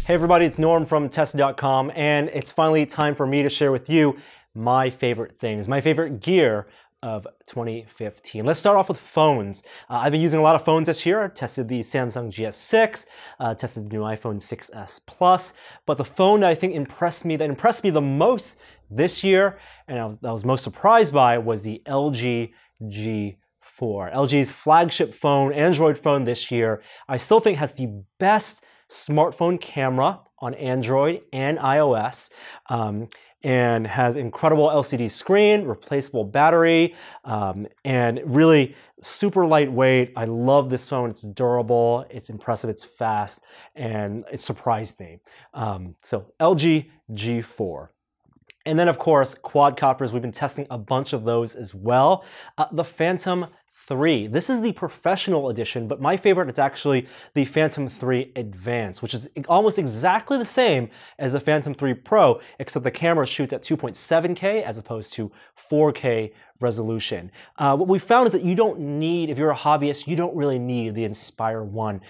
Hey everybody, it's Norm from Test.com, and it's finally time for me to share with you my favorite things, my favorite gear of 2015. Let's start off with phones. I've been using a lot of phones this year. I tested the Samsung GS6, tested the new iPhone 6s Plus, but the phone that I think impressed me the most this year, and I was most surprised by, was the LG G4. LG's flagship phone, Android phone this year. I still think has the best smartphone camera on Android and iOS, and has incredible LCD screen, replaceable battery, and really super lightweight. I love this phone. It's durable, it's impressive, it's fast, and it surprised me. So LG G4. And then of course, quadcopters. We've been testing a bunch of those as well. The Phantom 3. This is the professional edition, but my favorite is actually the Phantom 3 Advanced, which is almost exactly the same as the Phantom 3 Pro, except the camera shoots at 2.7K as opposed to 4K resolution. What we found is that you don't need, if you're a hobbyist, you don't really need the Inspire 1.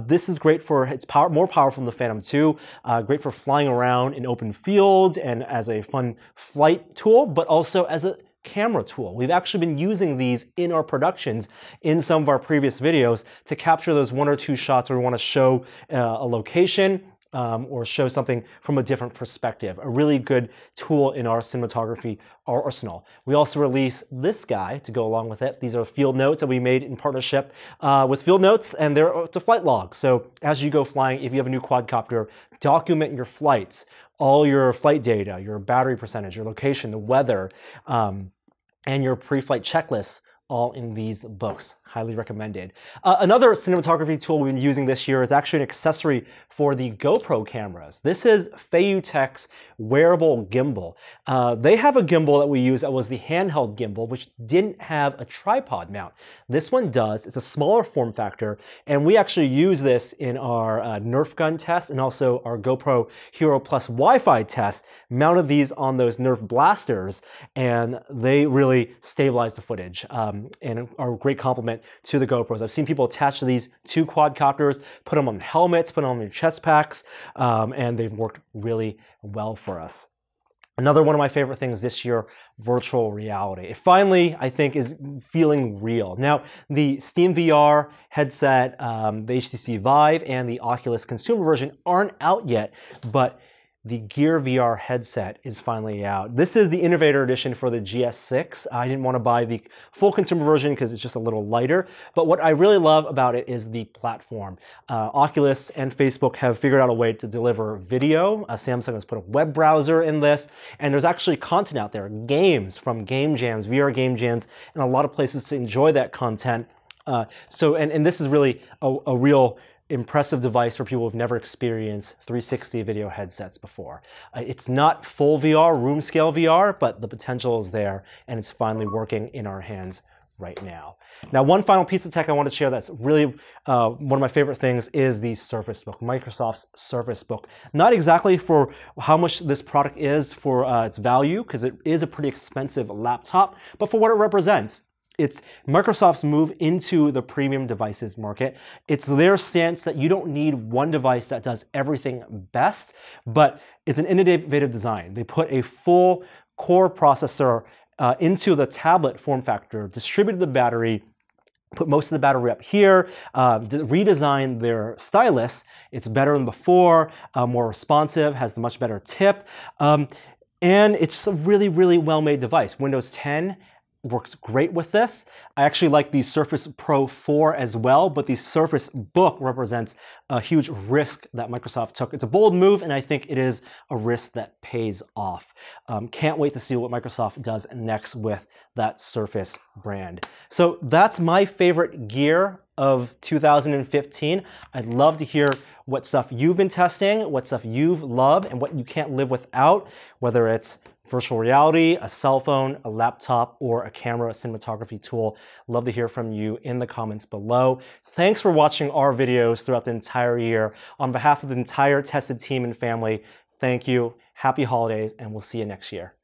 This is great for, it's more powerful than the Phantom 2, great for flying around in open fields and as a fun flight tool, but also as a camera tool. We've actually been using these in our productions in some of our previous videos to capture those one or two shots where we want to show a location or show something from a different perspective. A really good tool in our cinematography arsenal. We also released this guy to go along with it. These are field notes that we made in partnership with Field Notes, and it's a flight log. So as you go flying, if you have a new quadcopter, document your flights, all your flight data, your battery percentage, your location, the weather, and your pre-flight checklist, all in these books. Highly recommended. Another cinematography tool we've been using this year is actually an accessory for the GoPro cameras. This is Feiyutech's wearable gimbal. They have a gimbal that we use that was the handheld gimbal, which didn't have a tripod mount. This one does. It's a smaller form factor, and we actually use this in our Nerf gun test and also our GoPro Hero Plus Wi-Fi test. Mounted these on those Nerf blasters, and they really stabilize the footage and are a great complement to the GoPros. I've seen people attach these to quadcopters, put them on helmets, put them on their chest packs, and they've worked really well for us. Another one of my favorite things this year, virtual reality. It finally, I think, is feeling real. Now, the Steam VR headset, the HTC Vive, and the Oculus consumer version aren't out yet, but the Gear VR headset is finally out. This is the Innovator Edition for the GS6. I didn't want to buy the full consumer version because it's just a little lighter, but what I really love about it is the platform. Oculus and Facebook have figured out a way to deliver video. Samsung has put a web browser in this, and there's actually content out there, games from game jams, VR game jams, and a lot of places to enjoy that content. And this is really a real impressive device for people who've never experienced 360 video headsets before. It's not full VR, room scale VR, but the potential is there, and it's finally working in our hands right now. Now, one final piece of tech I want to share that's really one of my favorite things is the Surface Book, Microsoft's Surface Book. Not exactly for how much this product is for its value, because it is a pretty expensive laptop, but for what it represents. It's Microsoft's move into the premium devices market. It's their stance that you don't need one device that does everything best, but it's an innovative design. They put a full core processor into the tablet form factor, distributed the battery, put most of the battery up here, redesigned their stylus. It's better than before, more responsive, has a much better tip, and it's a really, really well-made device. Windows 10 works great with this. I actually like the Surface Pro 4 as well, but the Surface Book represents a huge risk that Microsoft took. It's a bold move, and I think it is a risk that pays off. Can't wait to see what Microsoft does next with that Surface brand. So that's my favorite gear of 2015. I'd love to hear what stuff you've been testing, what stuff you've loved, and what you can't live without, whether it's virtual reality, a cell phone, a laptop, or a camera cinematography tool. Love to hear from you in the comments below. Thanks for watching our videos throughout the entire year. On behalf of the entire Tested team and family, thank you, happy holidays, and we'll see you next year.